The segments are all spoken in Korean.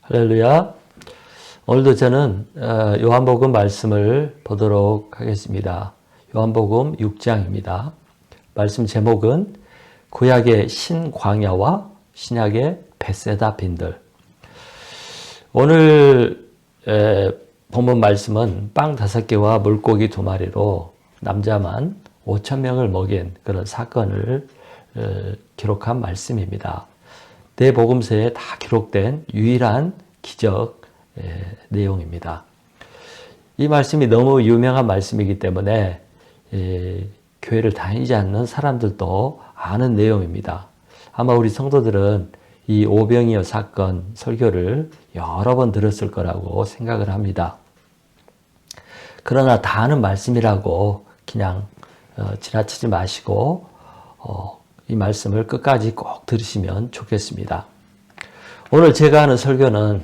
할렐루야. 오늘도 저는 요한복음 말씀을 보도록 하겠습니다. 요한복음 6장입니다. 말씀 제목은 구약의 신광야와 신약의 벳세다 빈들. 오늘 본문 말씀은 빵 5개와 물고기 2마리로 남자만 5,000명을 먹인 그런 사건을 기록한 말씀입니다. 네 복음서에 다 기록된 유일한 기적 내용입니다. 이 말씀이 너무 유명한 말씀이기 때문에 교회를 다니지 않는 사람들도 아는 내용입니다. 아마 우리 성도들은 이 오병이어 사건 설교를 여러 번 들었을 거라고 생각을 합니다. 그러나 다 아는 말씀이라고 그냥 지나치지 마시고 이 말씀을 끝까지 꼭 들으시면 좋겠습니다. 오늘 제가 하는 설교는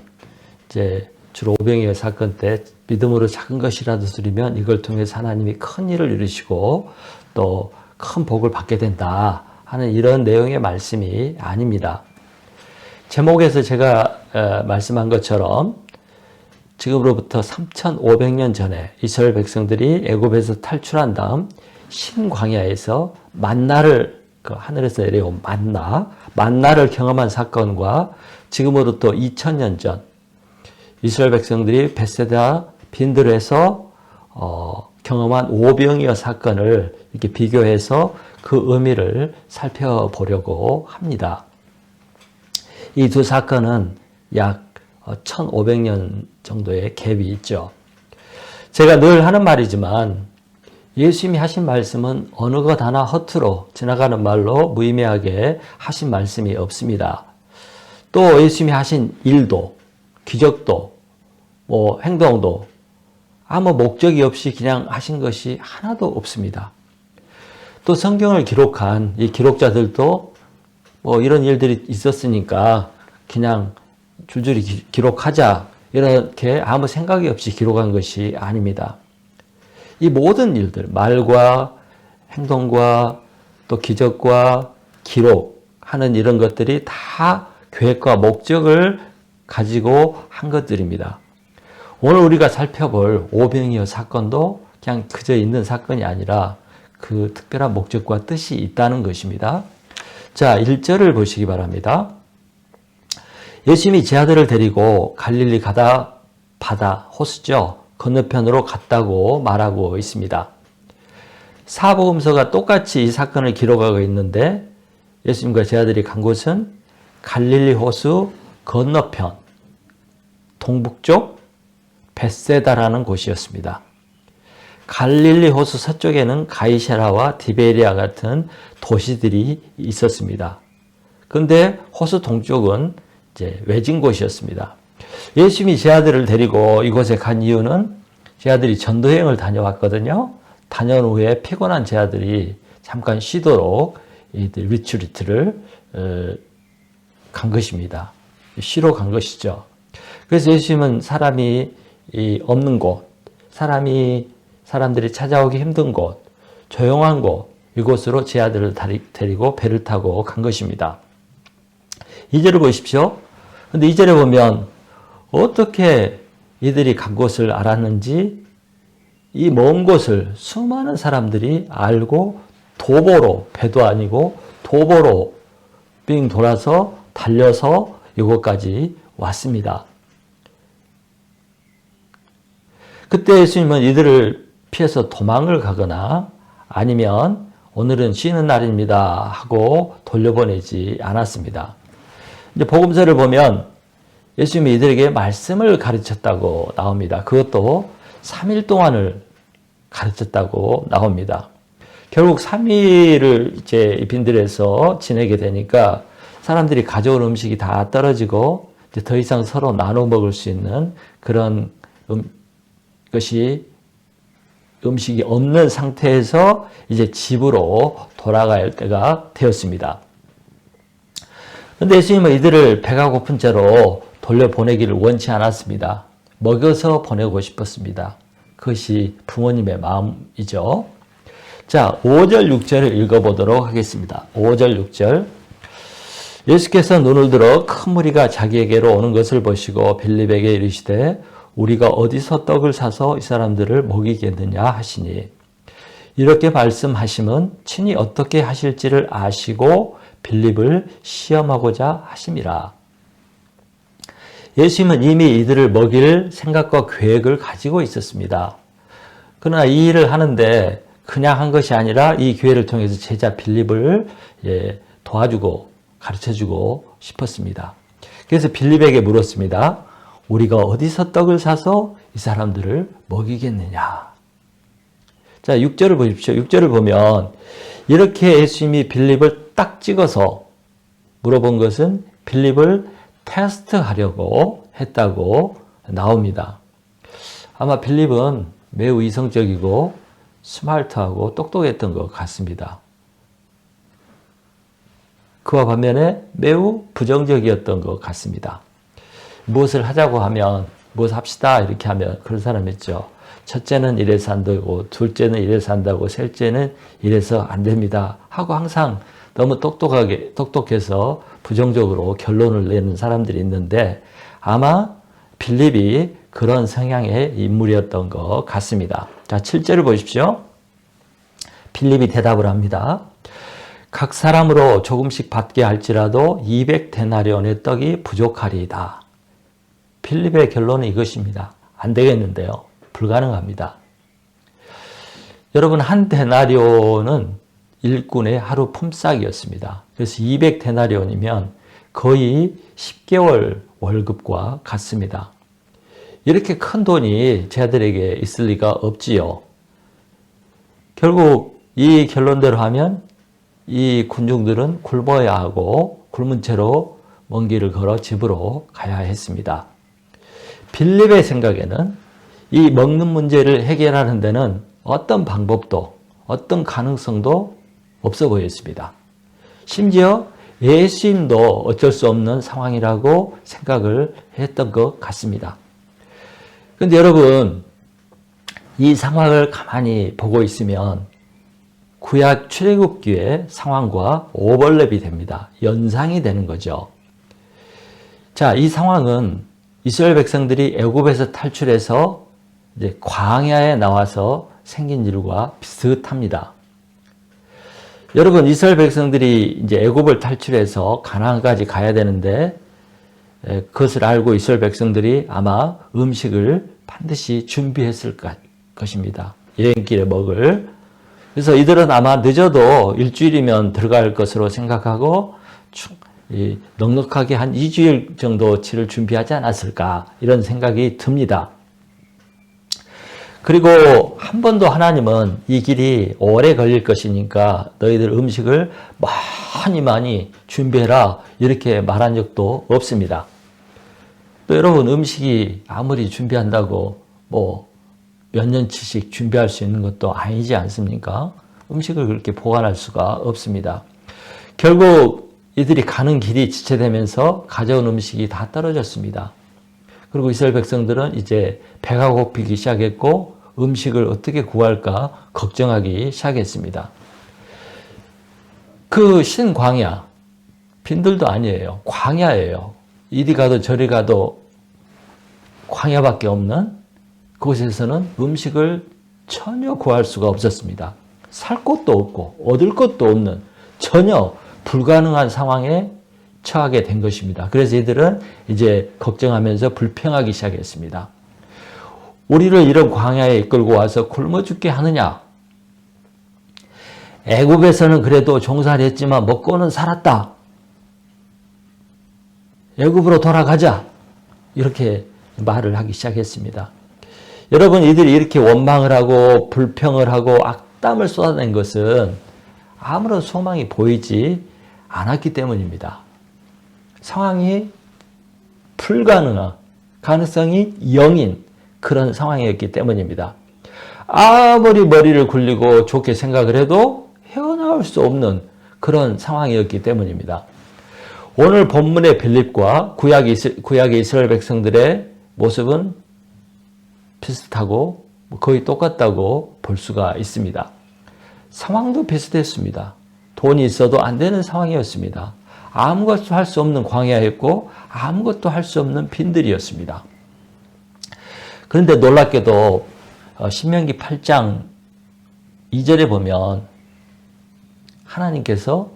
이제 주로 오병이어 사건 때 믿음으로 작은 것이라도 드리면 이걸 통해서 하나님이 큰 일을 이루시고 또 큰 복을 받게 된다 하는 이런 내용의 말씀이 아닙니다. 제목에서 제가 말씀한 것처럼 지금으로부터 3,500년 전에 이스라엘 백성들이 애굽에서 탈출한 다음 신광야에서 만나를 하늘에서 내려온 만나를 경험한 사건과 지금으로부터 2000년 전 이스라엘 백성들이 벳세다 빈들에서 경험한 오병이어 사건을 이렇게 비교해서 그 의미를 살펴보려고 합니다. 이 두 사건은 약 1500년 정도의 갭이 있죠. 제가 늘 하는 말이지만 예수님이 하신 말씀은 어느 것 하나 허투루 지나가는 말로 무의미하게 하신 말씀이 없습니다. 또 예수님이 하신 일도, 기적도, 행동도 아무 목적이 없이 그냥 하신 것이 하나도 없습니다. 또 성경을 기록한 이 기록자들도 이런 일들이 있었으니까 그냥 줄줄이 기록하자 이렇게 아무 생각이 없이 기록한 것이 아닙니다. 이 모든 일들, 말과 행동과 또 기적과 기록하는 이런 것들이 다 계획과 목적을 가지고 한 것들입니다. 오늘 우리가 살펴볼 오병이어 사건도 그냥 그저 있는 사건이 아니라 그 특별한 목적과 뜻이 있다는 것입니다. 자, 1절을 보시기 바랍니다. 예수님이 제 아들을 데리고 갈릴리 가다 바다 호수죠. 건너편으로 갔다고 말하고 있습니다. 사복음서가 똑같이 이 사건을 기록하고 있는데 예수님과 제 아들이 간 곳은 갈릴리 호수 건너편 동북쪽 벳세다라는 곳이었습니다. 갈릴리 호수 서쪽에는 가이사라와 디베리아 같은 도시들이 있었습니다. 그런데 호수 동쪽은 이제 외진 곳이었습니다. 예수님이 제 아들을 데리고 이곳에 간 이유는 제 아들이 전도여행을 다녀왔거든요. 다녀온 후에 피곤한 제 아들이 잠깐 쉬도록 리트리트를 간 것입니다. 쉬러 간 것이죠. 그래서 예수님은 사람이 없는 곳, 사람들이 찾아오기 힘든 곳, 조용한 곳, 이곳으로 제 아들을 데리고 배를 타고 간 것입니다. 2절을 보십시오. 근데 2절에 보면 어떻게 이들이 간 곳을 알았는지 이 먼 곳을 수많은 사람들이 알고 도보로, 배도 아니고 도보로 빙 돌아서 달려서 이곳까지 왔습니다. 그때 예수님은 이들을 피해서 도망을 가거나 아니면 오늘은 쉬는 날입니다 하고 돌려보내지 않았습니다. 이제 복음서를 보면 예수님이 이들에게 말씀을 가르쳤다고 나옵니다. 그것도 3일 동안을 가르쳤다고 나옵니다. 결국 3일을 이제 빈들에서 지내게 되니까 사람들이 가져온 음식이 다 떨어지고 이제 더 이상 서로 나눠 먹을 수 있는 그런 음식이 없는 상태에서 이제 집으로 돌아갈 때가 되었습니다. 그런데 예수님은 이들을 배가 고픈 채로 돌려보내기를 원치 않았습니다. 먹여서 보내고 싶었습니다. 그것이 부모님의 마음이죠. 자, 5절, 6절을 읽어보도록 하겠습니다. 5절, 6절. 예수께서 눈을 들어 큰 무리가 자기에게로 오는 것을 보시고 빌립에게 이르시되 우리가 어디서 떡을 사서 이 사람들을 먹이겠느냐 하시니 이렇게 말씀하심은 친히 어떻게 하실지를 아시고 빌립을 시험하고자 하심이라. 예수님은 이미 이들을 먹일 생각과 계획을 가지고 있었습니다. 그러나 이 일을 하는데 그냥 한 것이 아니라 이 기회를 통해서 제자 빌립을 도와주고 가르쳐주고 싶었습니다. 그래서 빌립에게 물었습니다. 우리가 어디서 떡을 사서 이 사람들을 먹이겠느냐. 자, 6절을 보십시오. 6절을 보면 이렇게 예수님이 빌립을 딱 찍어서 물어본 것은 빌립을 테스트하려고 했다고 나옵니다. 아마 빌립은 매우 이성적이고 스마트하고 똑똑했던 것 같습니다. 그와 반면에 매우 부정적이었던 것 같습니다. 무엇을 하자고 하면 무엇을 합시다 이렇게 하면 그런 사람 있죠. 첫째는 이래서 안 되고 둘째는 이래서 한다고 셋째는 이래서 안 됩니다 하고 항상 너무 똑똑해서 부정적으로 결론을 내는 사람들이 있는데 아마 빌립이 그런 성향의 인물이었던 것 같습니다. 자, 7절을 보십시오. 빌립이 대답을 합니다. 각 사람으로 조금씩 받게 할지라도 200데나리온의 떡이 부족하리이다. 빌립의 결론은 이것입니다. 안 되겠는데요. 불가능합니다. 여러분, 한 데나리온은 일꾼의 하루 품삯이었습니다. 그래서 200데나리온이면 거의 10개월 월급과 같습니다. 이렇게 큰 돈이 제자들에게 있을 리가 없지요. 결국 이 결론대로 하면 이 군중들은 굶어야 하고 굶은 채로 먼 길을 걸어 집으로 가야 했습니다. 빌립의 생각에는 이 먹는 문제를 해결하는 데는 어떤 방법도 어떤 가능성도 없어 보였습니다. 심지어 예수님도 어쩔 수 없는 상황이라고 생각을 했던 것 같습니다. 그런데 여러분, 이 상황을 가만히 보고 있으면 구약 출애굽기의 상황과 오버랩이 됩니다. 연상이 되는 거죠. 자, 이 상황은 이스라엘 백성들이 애굽에서 탈출해서 이제 광야에 나와서 생긴 일과 비슷합니다. 여러분, 이스라엘 백성들이 이제 애굽을 탈출해서 가나안까지 가야 되는데 그것을 알고 이스라엘 백성들이 아마 음식을 반드시 준비했을 것입니다. 여행길에 먹을. 그래서 이들은 아마 늦어도 일주일이면 들어갈 것으로 생각하고 넉넉하게 한 2주일 정도치를 준비하지 않았을까 이런 생각이 듭니다. 그리고 한 번도 하나님은 이 길이 오래 걸릴 것이니까 너희들 음식을 많이 준비해라 이렇게 말한 적도 없습니다. 또 여러분, 음식이 아무리 준비한다고 몇 년치씩 준비할 수 있는 것도 아니지 않습니까? 음식을 그렇게 보관할 수가 없습니다. 결국 이들이 가는 길이 지체되면서 가져온 음식이 다 떨어졌습니다. 그리고 이스라엘 백성들은 이제 배가 고프기 시작했고 음식을 어떻게 구할까 걱정하기 시작했습니다. 그 신광야, 빈들도 아니에요. 광야예요. 이리 가도 저리 가도 광야밖에 없는 그곳에서는 음식을 전혀 구할 수가 없었습니다. 살 곳도 없고 얻을 것도 없는 전혀 불가능한 상황에 처하게 된 것입니다. 그래서 이들은 이제 걱정하면서 불평하기 시작했습니다. 우리를 이런 광야에 이끌고 와서 굶어 죽게 하느냐? 애굽에서는 그래도 종살이 했지만 먹고는 살았다. 애굽으로 돌아가자. 이렇게 말을 하기 시작했습니다. 여러분, 이들이 이렇게 원망을 하고 불평을 하고 악담을 쏟아낸 것은 아무런 소망이 보이지 않았기 때문입니다. 상황이 불가능한 가능성이 0인 그런 상황이었기 때문입니다. 아무리 머리를 굴리고 좋게 생각을 해도 헤어나올 수 없는 그런 상황이었기 때문입니다. 오늘 본문의 빌립과 구약의 이스라엘 백성들의 모습은 비슷하고 거의 똑같다고 볼 수가 있습니다. 상황도 비슷했습니다. 돈이 있어도 안 되는 상황이었습니다. 아무것도 할 수 없는 광야였고 아무것도 할 수 없는 빈들이었습니다. 그런데 놀랍게도 신명기 8장 2절에 보면 하나님께서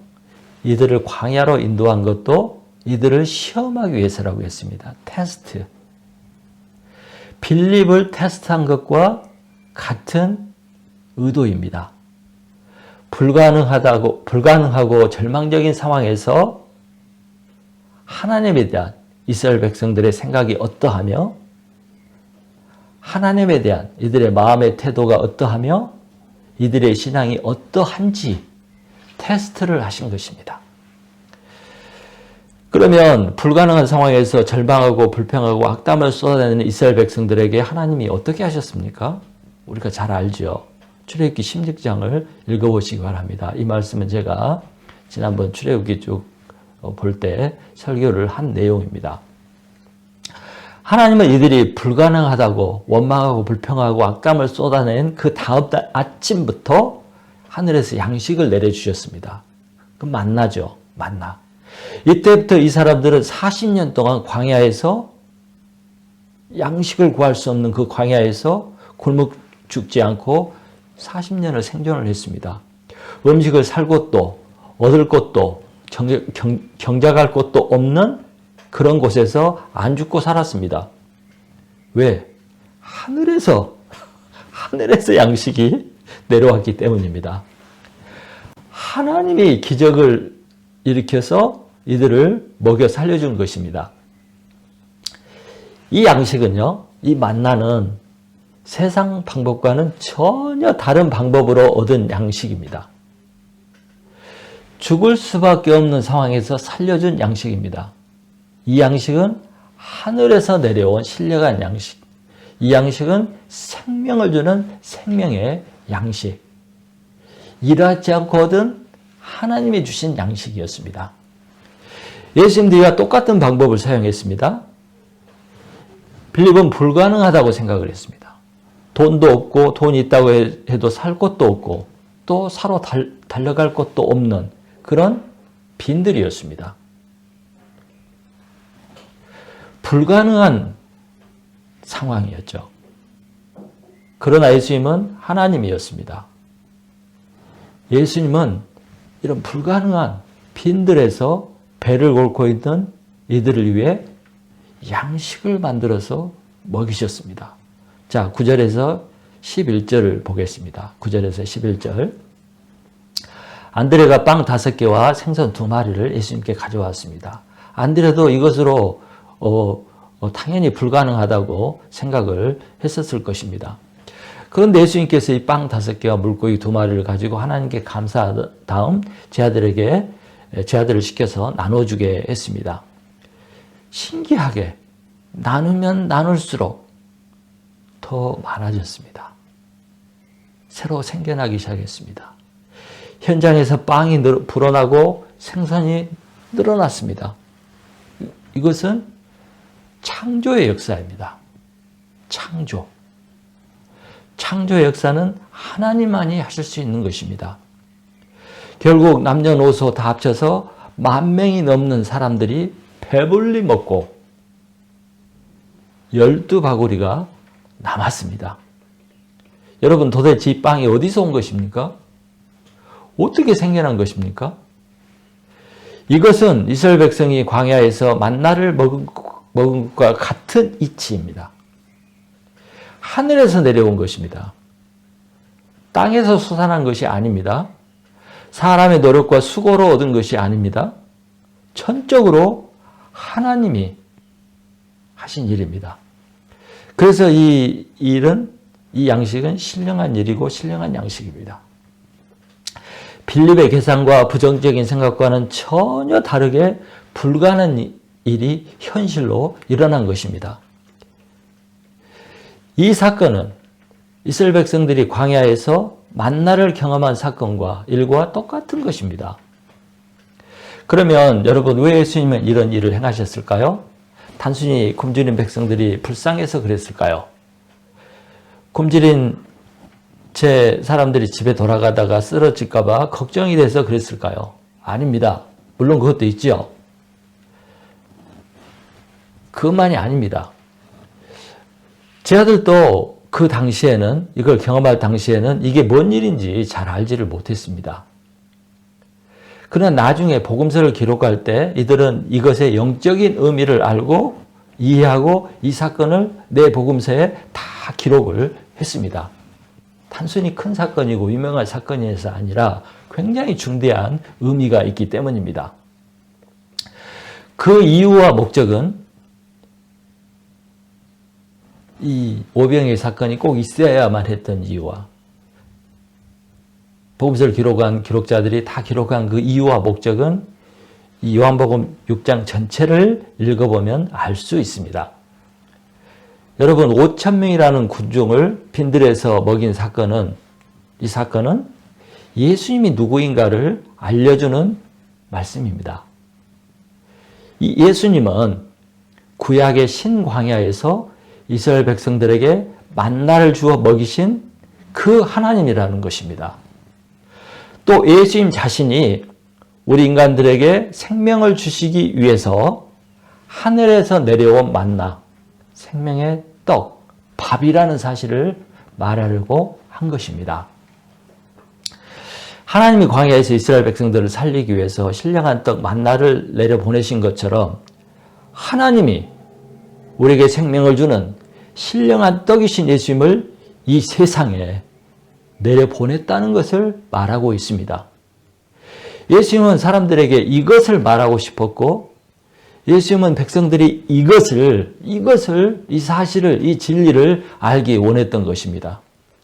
이들을 광야로 인도한 것도 이들을 시험하기 위해서라고 했습니다. 테스트. 빌립을 테스트한 것과 같은 의도입니다. 불가능하고 절망적인 상황에서 하나님에 대한 이스라엘 백성들의 생각이 어떠하며 하나님에 대한 이들의 마음의 태도가 어떠하며 이들의 신앙이 어떠한지 테스트를 하신 것입니다. 그러면 불가능한 상황에서 절망하고 불평하고 악담을 쏟아내는 이스라엘 백성들에게 하나님이 어떻게 하셨습니까? 우리가 잘 알죠. 출애굽기 16장을 읽어보시기 바랍니다. 이 말씀은 제가 지난번 출애굽기 쭉 볼 때 설교를 한 내용입니다. 하나님은 이들이 불가능하다고 원망하고 불평하고 악담을 쏟아낸 그 다음 날 아침부터 하늘에서 양식을 내려주셨습니다. 그 만나죠. 만나. 이때부터 이 사람들은 40년 동안 광야에서 양식을 구할 수 없는 그 광야에서 굶어 죽지 않고 40년을 생존을 했습니다. 음식을 살 곳도 얻을 곳도 경작할 곳도 없는 그런 곳에서 안 죽고 살았습니다. 왜? 하늘에서 양식이 내려왔기 때문입니다. 하나님이 기적을 일으켜서 이들을 먹여 살려준 것입니다. 이 양식은요, 이 만나는 세상 방법과는 전혀 다른 방법으로 얻은 양식입니다. 죽을 수밖에 없는 상황에서 살려준 양식입니다. 이 양식은 하늘에서 내려온 신령한 양식. 이 양식은 생명을 주는 생명의 양식. 일하지 않고 얻은 하나님이 주신 양식이었습니다. 예수님들과 똑같은 방법을 사용했습니다. 빌립은 불가능하다고 생각을 했습니다. 돈도 없고 돈이 있다고 해도 살 곳도 없고 또 사러 달려갈 곳도 없는 그런 빈들이었습니다. 불가능한 상황이었죠. 그러나 예수님은 하나님이었습니다. 예수님은 이런 불가능한 빈들에서 배를 곪고 있는 이들을 위해 양식을 만들어서 먹이셨습니다. 자, 9절에서 11절을 보겠습니다. 9절에서 11절. 안드레가 빵 5개와 생선 2마리를 예수님께 가져왔습니다. 안드레도 이것으로 당연히 불가능하다고 생각을 했었을 것입니다. 그런데 예수님께서 이 빵 5개와 물고기 2마리를 가지고 하나님께 감사한 다음 제 아들을 시켜서 나눠주게 했습니다. 신기하게 나누면 나눌수록 더 많아졌습니다. 새로 생겨나기 시작했습니다. 현장에서 빵이 불어나고 생선이 늘어났습니다. 이것은 창조의 역사입니다. 창조의 역사는 하나님만이 하실 수 있는 것입니다. 결국 남녀노소 다 합쳐서 10,000명이 넘는 사람들이 배불리 먹고 12바구리가 남았습니다. 여러분, 도대체 이 빵이 어디서 온 것입니까? 어떻게 생겨난 것입니까? 이것은 이스라엘 백성이 광야에서 만나를 먹은 것과 같은 이치입니다. 하늘에서 내려온 것입니다. 땅에서 솟아난 것이 아닙니다. 사람의 노력과 수고로 얻은 것이 아닙니다. 천적으로 하나님이 하신 일입니다. 그래서 이 양식은 신령한 일이고 신령한 양식입니다. 빌립의 계산과 부정적인 생각과는 전혀 다르게 불가능한 일이 현실로 일어난 것입니다. 이 사건은 이스라엘 백성들이 광야에서 만나를 경험한 사건과 일과 똑같은 것입니다. 그러면 여러분, 왜 예수님은 이런 일을 행하셨을까요? 단순히 굶주린 백성들이 불쌍해서 그랬을까요? 굶주린 제 사람들이 집에 돌아가다가 쓰러질까 봐 걱정이 돼서 그랬을까요? 아닙니다. 물론 그것도 있죠. 그것만이 아닙니다. 제 아들도 그 당시에는, 이걸 경험할 당시에는 이게 뭔 일인지 잘 알지를 못했습니다. 그러나 나중에 복음서를 기록할 때 이들은 이것의 영적인 의미를 알고 이해하고 이 사건을 내 복음서에 다 기록을 했습니다. 단순히 큰 사건이고 유명한 사건이어서 아니라 굉장히 중대한 의미가 있기 때문입니다. 그 이유와 목적은 이 오병이의 사건이 꼭 있어야만 했던 이유와 복음서를 기록한 기록자들이 다 기록한 그 이유와 목적은 이 요한복음 6장 전체를 읽어보면 알 수 있습니다. 여러분 5,000명이라는 군중을 빈들에서 먹인 사건은, 이 사건은 예수님이 누구인가를 알려주는 말씀입니다. 이 예수님은 구약의 신광야에서 이스라엘 백성들에게 만나를 주어 먹이신 그 하나님이라는 것입니다. 또 예수님 자신이 우리 인간들에게 생명을 주시기 위해서 하늘에서 내려온 만나, 생명의 떡, 밥이라는 사실을 말하려고 한 것입니다. 하나님이 광야에서 이스라엘 백성들을 살리기 위해서 신령한 떡 만나를 내려보내신 것처럼 하나님이 우리에게 생명을 주는 신령한 떡이신 예수님을 이 세상에 내려보냈다는 것을 말하고 있습니다. 예수님은 사람들에게 이것을 말하고 싶었고 예수님은 백성들이 이것을, 이 사실을, 이 진리를 알기 원했던 것입니다.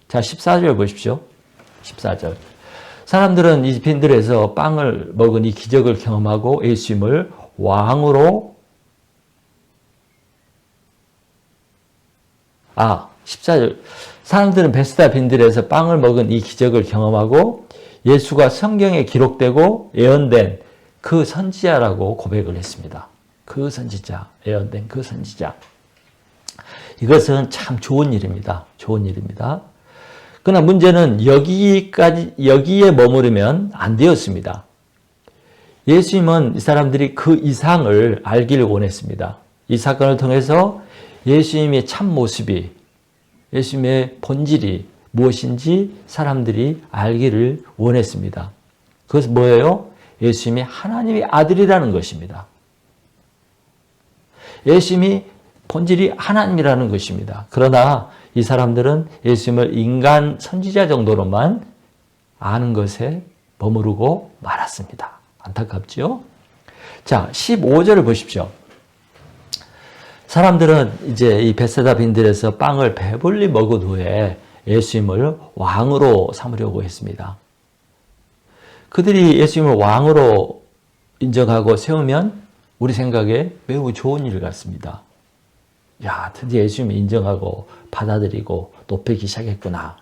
자, 14절 보십시오. 14절. 사람들은 이 빈들에서 빵을 먹은 이 기적을 경험하고 예수님을 왕으로 14절. 사람들은 베스다 빈들에서 빵을 먹은 이 기적을 경험하고 예수가 성경에 기록되고 예언된 그 선지자라고 고백을 했습니다. 그 선지자, 예언된 그 선지자. 이것은 참 좋은 일입니다. 좋은 일입니다. 그러나 문제는 여기에 머무르면 안 되었습니다. 예수님은 이 사람들이 그 이상을 알기를 원했습니다. 이 사건을 통해서 예수님의 참 모습이, 예수님의 본질이 무엇인지 사람들이 알기를 원했습니다. 그것은 뭐예요? 예수님이 하나님의 아들이라는 것입니다. 예수님이 본질이 하나님이라는 것입니다. 그러나 이 사람들은 예수님을 인간 선지자 정도로만 아는 것에 머무르고 말았습니다. 안타깝죠? 자, 15절을 보십시오. 사람들은 이제 이 베세다 빈들에서 빵을 배불리 먹은 후에 예수님을 왕으로 삼으려고 했습니다. 그들이 예수님을 왕으로 인정하고 세우면 우리 생각에 매우 좋은 일 같습니다. 야, 드디어 예수님을 인정하고 받아들이고 높이기 시작했구나.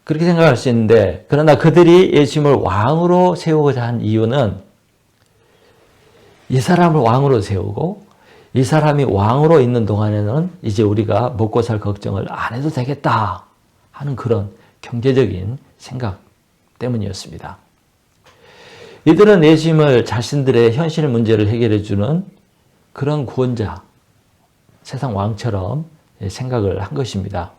그렇게 생각할 수 있는데, 그러나 그들이 예수님을 왕으로 세우고자 한 이유는 이 사람을 왕으로 세우고 이 사람이 왕으로 있는 동안에는 이제 우리가 먹고 살 걱정을 안 해도 되겠다 하는 그런 경제적인 생각 때문이었습니다. 이들은 예수님을 자신들의 현실 문제를 해결해 주는 그런 구원자, 세상 왕처럼 생각을 한 것입니다.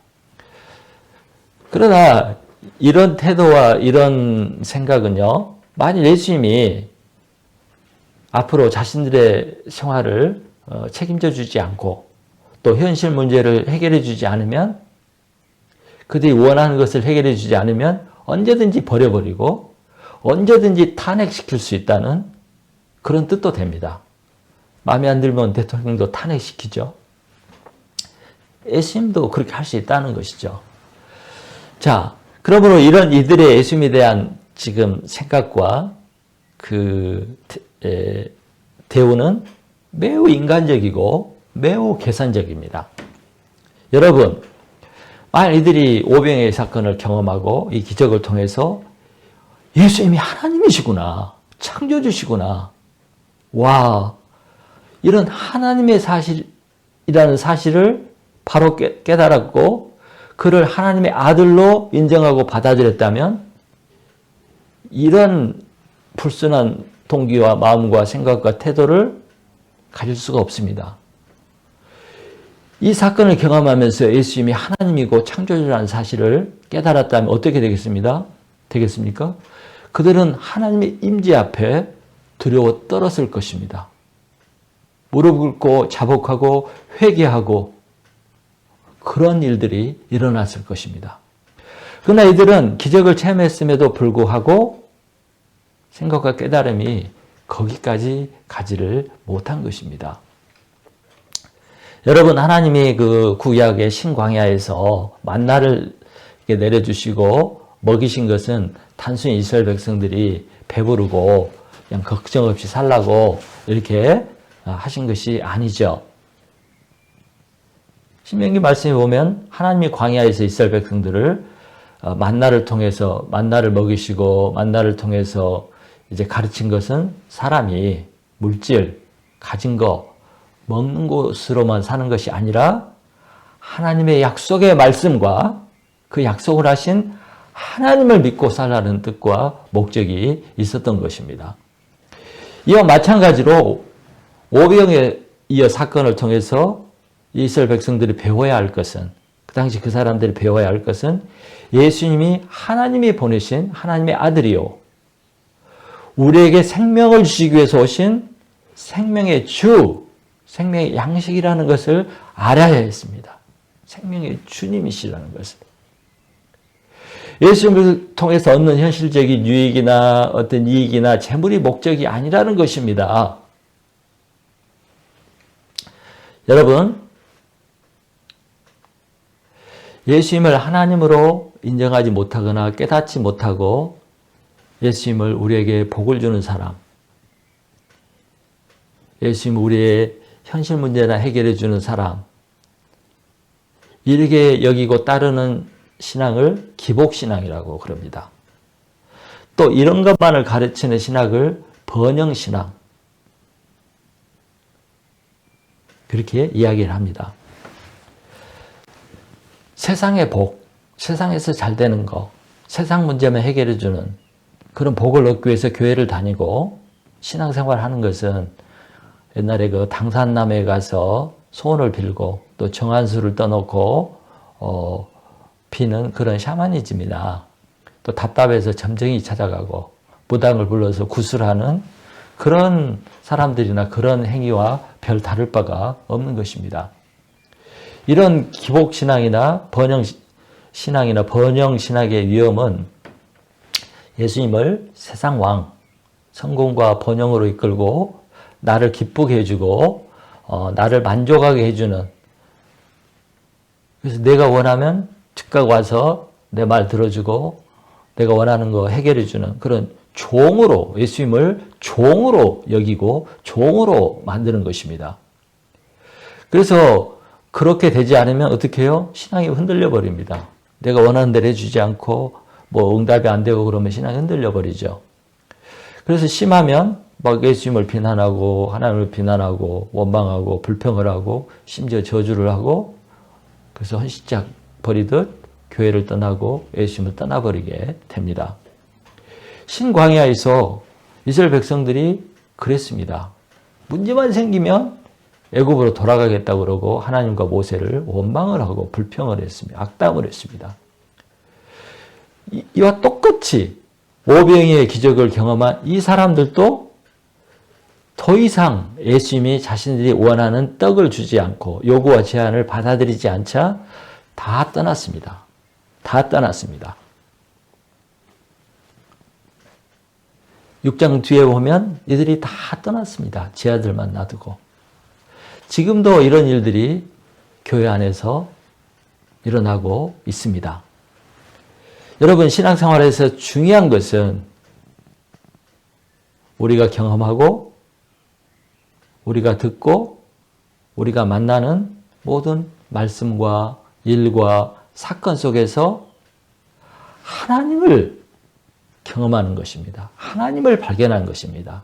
그러나 이런 태도와 이런 생각은요, 만일 예수님이 앞으로 자신들의 생활을 책임져 주지 않고 또 현실 문제를 해결해 주지 않으면, 그들이 원하는 것을 해결해 주지 않으면 언제든지 버려버리고 언제든지 탄핵시킬 수 있다는 그런 뜻도 됩니다. 마음에 안 들면 대통령도 탄핵시키죠. 예수님도 그렇게 할 수 있다는 것이죠. 자, 그러므로 이런 이들의 예수님에 대한 지금 생각과 그 대우는 매우 인간적이고 매우 계산적입니다. 여러분, 만약 이들이 오병이의 사건을 경험하고 이 기적을 통해서 예수님이 하나님이시구나, 창조주시구나, 와, 이런 하나님의 사실이라는 사실을 바로 깨달았고 그를 하나님의 아들로 인정하고 받아들였다면 이런 불순한 동기와 마음과 생각과 태도를 가질 수가 없습니다. 이 사건을 경험하면서 예수님이 하나님이고 창조주라는 사실을 깨달았다면 어떻게 되겠습니까? 그들은 하나님의 임재 앞에 두려워 떨었을 것입니다. 무릎 꿇고 자복하고 회개하고 그런 일들이 일어났을 것입니다. 그러나 이들은 기적을 체험했음에도 불구하고 생각과 깨달음이 거기까지 가지를 못한 것입니다. 여러분, 하나님이 그 구약의 신광야에서 만나를 내려주시고 먹이신 것은 단순히 이스라엘 백성들이 배부르고 그냥 걱정 없이 살라고 이렇게 하신 것이 아니죠. 신명기 말씀에 보면 하나님이 광야에서 이스라엘 백성들을 만나를 통해서 만나를 먹이시고 만나를 통해서 이제 가르친 것은 사람이 물질, 가진 거, 먹는 곳으로만 사는 것이 아니라 하나님의 약속의 말씀과 그 약속을 하신 하나님을 믿고 살라는 뜻과 목적이 있었던 것입니다. 이와 마찬가지로 오병이어 사건을 통해서 이스라엘 백성들이 배워야 할 것은, 그 당시 그 사람들이 배워야 할 것은 예수님이 하나님이 보내신 하나님의 아들이요, 우리에게 생명을 주시기 위해서 오신 생명의 주, 생명의 양식이라는 것을 알아야 했습니다. 생명의 주님이시라는 것을. 예수님을 통해서 얻는 현실적인 유익이나 어떤 이익이나 재물이 목적이 아니라는 것입니다. 여러분, 예수님을 하나님으로 인정하지 못하거나 깨닫지 못하고 예수님을 우리에게 복을 주는 사람, 예수님 우리의 현실 문제나 해결해 주는 사람, 이렇게 여기고 따르는 신앙을 기복신앙이라고 그럽니다. 또 이런 것만을 가르치는 신학을 번영신앙, 그렇게 이야기를 합니다. 세상의 복, 세상에서 잘 되는 거, 세상 문제만 해결해 주는 그런 복을 얻기 위해서 교회를 다니고 신앙생활을 하는 것은 옛날에 그 당산남에 가서 소원을 빌고 또 정한수를 떠놓고 피는 그런 샤머니즘이나 또 답답해서 점쟁이 찾아가고 무당을 불러서 구슬하는 그런 사람들이나 그런 행위와 별 다를 바가 없는 것입니다. 이런 기복신앙이나 번영신앙이나 번영신학의 위험은 예수님을 세상 왕, 성공과 번영으로 이끌고 나를 기쁘게 해주고 나를 만족하게 해주는, 그래서 내가 원하면 즉각 와서 내 말 들어주고 내가 원하는 거 해결해주는 그런 종으로, 예수님을 종으로 여기고 종으로 만드는 것입니다. 그래서 그렇게 되지 않으면 어떻게 해요? 신앙이 흔들려 버립니다. 내가 원하는 대로 해주지 않고 뭐 응답이 안 되고 그러면 신앙이 흔들려 버리죠. 그래서 심하면 막 예수님을 비난하고 하나님을 비난하고 원망하고 불평을 하고 심지어 저주를 하고, 그래서 헌신짝 버리듯 교회를 떠나고 예수님을 떠나버리게 됩니다. 신광야에서 이스라엘 백성들이 그랬습니다. 문제만 생기면 애굽으로 돌아가겠다고 그러고 하나님과 모세를 원망을 하고 불평을 했습니다. 악담을 했습니다. 이와 똑같이 오병이의 기적을 경험한 이 사람들도 더 이상 예수님이 자신들이 원하는 떡을 주지 않고 요구와 제안을 받아들이지 않자 다 떠났습니다. 다 떠났습니다. 6장 뒤에 보면 이들이 다 떠났습니다. 제 아들만 놔두고. 지금도 이런 일들이 교회 안에서 일어나고 있습니다. 여러분, 신앙생활에서 중요한 것은 우리가 경험하고 우리가 듣고 우리가 만나는 모든 말씀과 일과 사건 속에서 하나님을 경험하는 것입니다. 하나님을 발견하는 것입니다.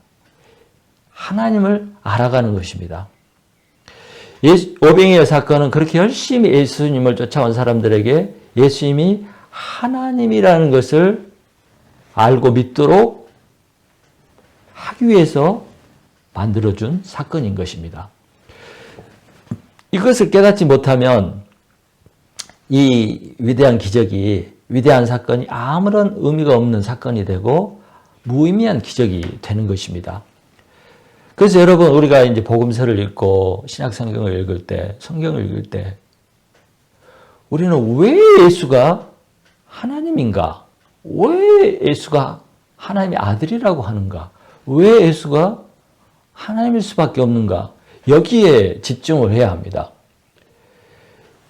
하나님을 알아가는 것입니다. 오병이어 사건은 그렇게 열심히 예수님을 쫓아온 사람들에게 예수님이 하나님이라는 것을 알고 믿도록 하기 위해서 만들어준 사건인 것입니다. 이것을 깨닫지 못하면 이 위대한 기적이, 위대한 사건이 아무런 의미가 없는 사건이 되고 무의미한 기적이 되는 것입니다. 그래서 여러분, 우리가 이제 복음서를 읽고 신약 성경을 읽을 때, 성경을 읽을 때 우리는 왜 예수가 하나님인가? 왜 예수가 하나님의 아들이라고 하는가? 왜 예수가 하나님일 수밖에 없는가? 여기에 집중을 해야 합니다.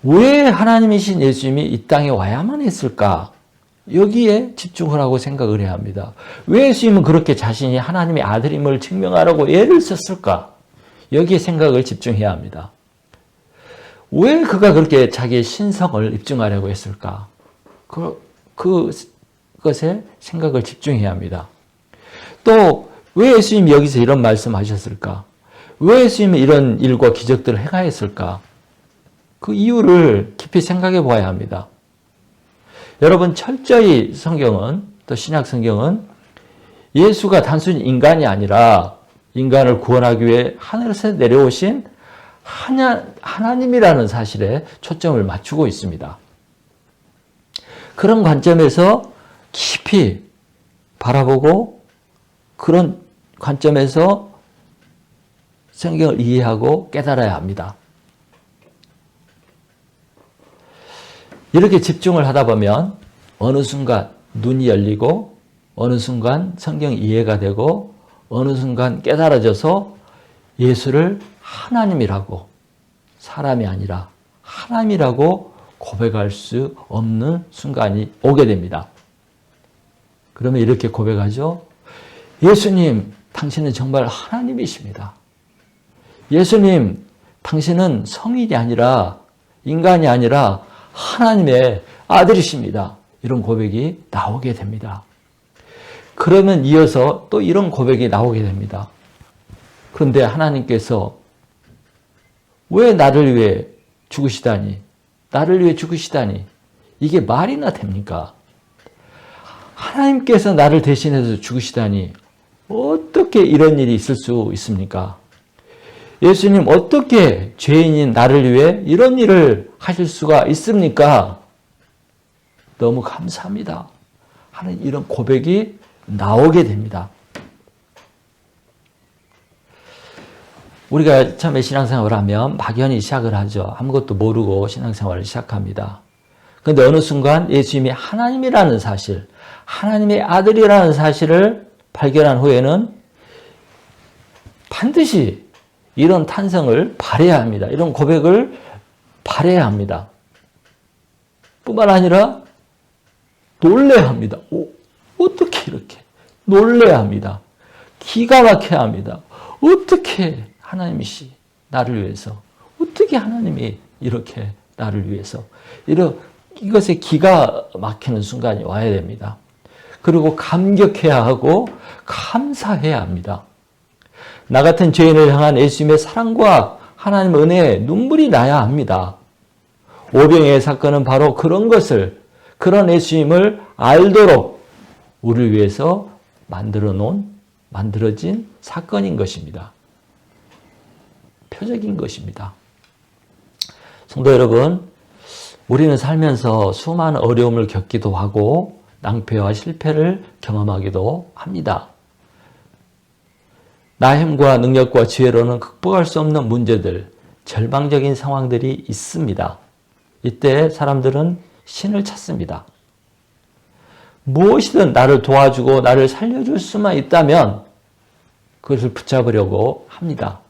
왜 하나님이신 예수님이 이 땅에 와야만 했을까? 여기에 집중을 하고 생각을 해야 합니다. 왜 예수님은 그렇게 자신이 하나님의 아들임을 증명하라고 애를 썼을까? 여기에 생각을 집중해야 합니다. 왜 그가 그렇게 자기의 신성을 입증하려고 했을까? 그것에 생각을 집중해야 합니다. 또 왜 예수님이 여기서 이런 말씀하셨을까? 왜 예수님이 이런 일과 기적들을 행하였을까? 그 이유를 깊이 생각해 보아야 합니다. 여러분, 철저히 성경은, 또 신약 성경은 예수가 단순히 인간이 아니라 인간을 구원하기 위해 하늘에서 내려오신 하나님이라는 사실에 초점을 맞추고 있습니다. 그런 관점에서 깊이 바라보고 그런 관점에서 성경을 이해하고 깨달아야 합니다. 이렇게 집중을 하다 보면 어느 순간 눈이 열리고 어느 순간 성경 이해가 되고 어느 순간 깨달아져서 예수를 하나님이라고, 사람이 아니라 하나님이라고 고백할 수 없는 순간이 오게 됩니다. 그러면 이렇게 고백하죠. 예수님, 당신은 정말 하나님이십니다. 예수님, 당신은 성인이 아니라, 인간이 아니라 하나님의 아들이십니다. 이런 고백이 나오게 됩니다. 그러면 이어서 또 이런 고백이 나오게 됩니다. 그런데 하나님께서 왜 나를 위해 죽으시다니, 나를 위해 죽으시다니, 이게 말이나 됩니까? 하나님께서 나를 대신해서 죽으시다니 어떻게 이런 일이 있을 수 있습니까? 예수님, 어떻게 죄인인 나를 위해 이런 일을 하실 수가 있습니까? 너무 감사합니다 하는 이런 고백이 나오게 됩니다. 우리가 처음에 신앙생활을 하면 막연히 시작을 하죠. 아무것도 모르고 신앙생활을 시작합니다. 그런데 어느 순간 예수님이 하나님이라는 사실, 하나님의 아들이라는 사실을 발견한 후에는 반드시 이런 탄성을 발해야 합니다. 이런 고백을 발해야 합니다. 뿐만 아니라 놀래야 합니다. 어떻게 이렇게 놀래야 합니다. 기가 막혀야 합니다. 어떻게 하나님이시 나를 위해서, 어떻게 하나님이 이렇게 나를 위해서, 이것에 기가 막히는 순간이 와야 됩니다. 그리고 감격해야 하고 감사해야 합니다. 나 같은 죄인을 향한 예수님의 사랑과 하나님의 은혜에 눈물이 나야 합니다. 오병이의 사건은 바로 그런 것을, 그런 예수님을 알도록 우리를 위해서 만들어진 사건인 것입니다. 표적인 것입니다. 성도 여러분, 우리는 살면서 수많은 어려움을 겪기도 하고 낭패와 실패를 경험하기도 합니다. 나의 힘과 능력과 지혜로는 극복할 수 없는 문제들, 절망적인 상황들이 있습니다. 이때 사람들은 신을 찾습니다. 무엇이든 나를 도와주고 나를 살려줄 수만 있다면 그것을 붙잡으려고 합니다.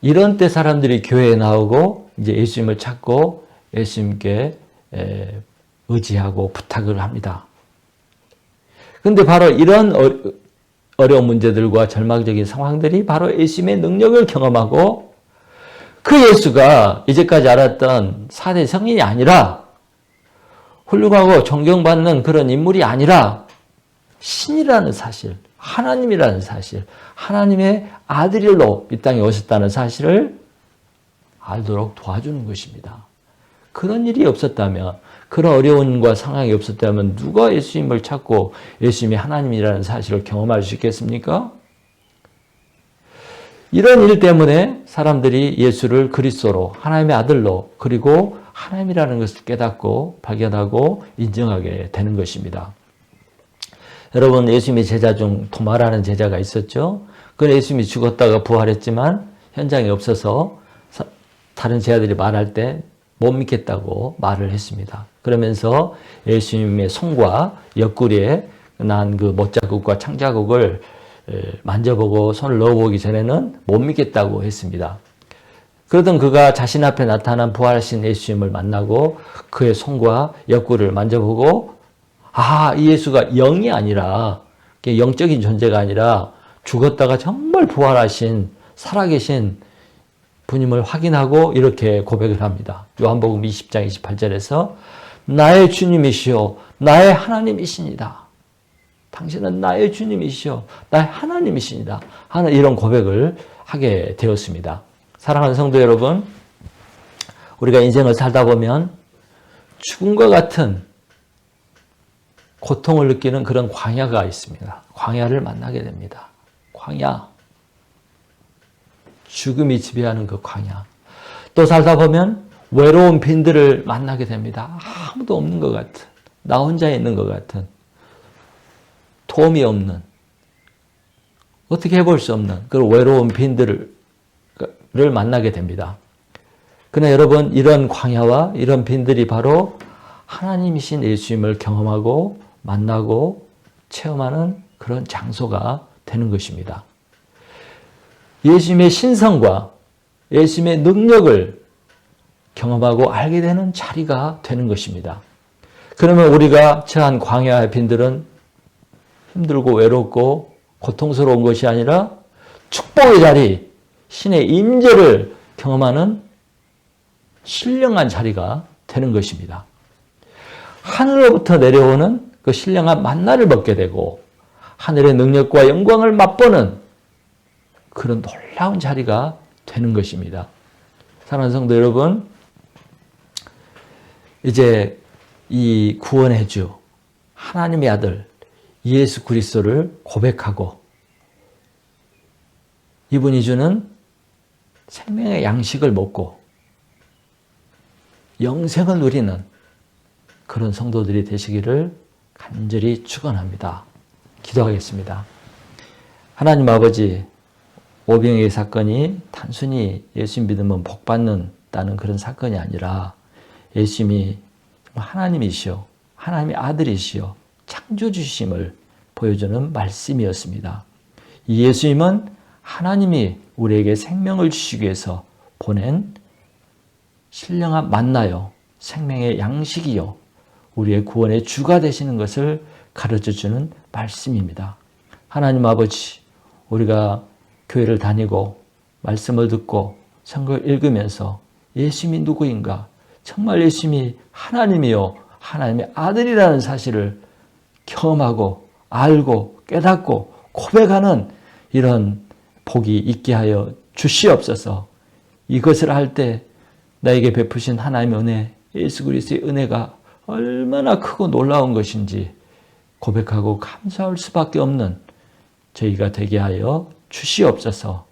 이런 때 사람들이 교회에 나오고 이제 예수님을 찾고 예수님께 의지하고 부탁을 합니다. 그런데 바로 이런 어려운 문제들과 절망적인 상황들이 바로 예수님의 능력을 경험하고 그 예수가 이제까지 알았던 4대 성인이 아니라 훌륭하고 존경받는 그런 인물이 아니라 신이라는 사실, 하나님이라는 사실, 하나님의 아들로 이 땅에 오셨다는 사실을 알도록 도와주는 것입니다. 그런 일이 없었다면, 그런 어려움과 상황이 없었다면 누가 예수님을 찾고 예수님이 하나님이라는 사실을 경험할 수 있겠습니까? 이런 일 때문에 사람들이 예수를 그리스도로, 하나님의 아들로, 그리고 하나님이라는 것을 깨닫고 발견하고 인정하게 되는 것입니다. 여러분, 예수님의 제자 중 도마라는 제자가 있었죠. 그는 예수님이 죽었다가 부활했지만 현장에 없어서 다른 제자들이 말할 때 못 믿겠다고 말을 했습니다. 그러면서 예수님의 손과 옆구리에 난 그 못자국과 창자국을 만져보고 손을 넣어보기 전에는 못 믿겠다고 했습니다. 그러던 그가 자신 앞에 나타난 부활하신 예수님을 만나고 그의 손과 옆구리를 만져보고 이 예수가 영이 아니라 영적인 존재가 아니라 죽었다가 정말 부활하신 살아계신 분임을 확인하고 이렇게 고백을 합니다. 요한복음 20장 28절에서 나의 주님이시오 나의 하나님이십니다. 당신은 나의 주님이시오 나의 하나님이십니다 하는 이런 고백을 하게 되었습니다. 사랑하는 성도 여러분, 우리가 인생을 살다 보면 죽음과 같은 고통을 느끼는 그런 광야가 있습니다. 광야를 만나게 됩니다. 광야. 죽음이 지배하는 그 광야. 또 살다 보면 외로운 빈들을 만나게 됩니다. 아무도 없는 것 같은, 나 혼자 있는 것 같은, 도움이 없는, 어떻게 해볼 수 없는 그런 외로운 빈들을 만나게 됩니다. 그러나 여러분, 이런 광야와 이런 빈들이 바로 하나님이신 예수님을 경험하고 만나고 체험하는 그런 장소가 되는 것입니다. 예수님의 신성과 예수님의 능력을 경험하고 알게 되는 자리가 되는 것입니다. 그러면 우리가 처한 광야의 빈들은 힘들고 외롭고 고통스러운 것이 아니라 축복의 자리, 신의 임재를 경험하는 신령한 자리가 되는 것입니다. 하늘로부터 내려오는 그 신령한 만나를 먹게 되고 하늘의 능력과 영광을 맛보는 그런 놀라운 자리가 되는 것입니다. 사랑하는 성도 여러분, 이제 이 구원의 주 하나님의 아들 예수 그리스도를 고백하고 이분이 주는 생명의 양식을 먹고 영생을 누리는 그런 성도들이 되시기를 간절히 축원합니다. 기도하겠습니다. 하나님 아버지, 오병이의 사건이 단순히 예수 믿으면 복 받는다는 그런 사건이 아니라 예수님이 하나님이시오, 하나님의 아들이시오, 창조주심을 보여주는 말씀이었습니다. 이 예수님은 하나님이 우리에게 생명을 주시기 위해서 보낸 신령한 만나요, 생명의 양식이요, 우리의 구원의 주가 되시는 것을 가르쳐주는 말씀입니다. 하나님 아버지, 우리가 교회를 다니고 말씀을 듣고 성경을 읽으면서 예수님이 누구인가, 정말 예수님이 하나님이요 하나님의 아들이라는 사실을 경험하고 알고 깨닫고 고백하는 이런 복이 있게 하여 주시옵소서. 이것을 할 때 나에게 베푸신 하나님의 은혜, 예수 그리스도의 은혜가 얼마나 크고 놀라운 것인지 고백하고 감사할 수밖에 없는 저희가 되게 하여 주시옵소서.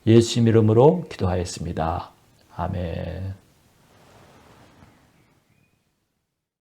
예수 이름으로 기도하였습니다. 아멘.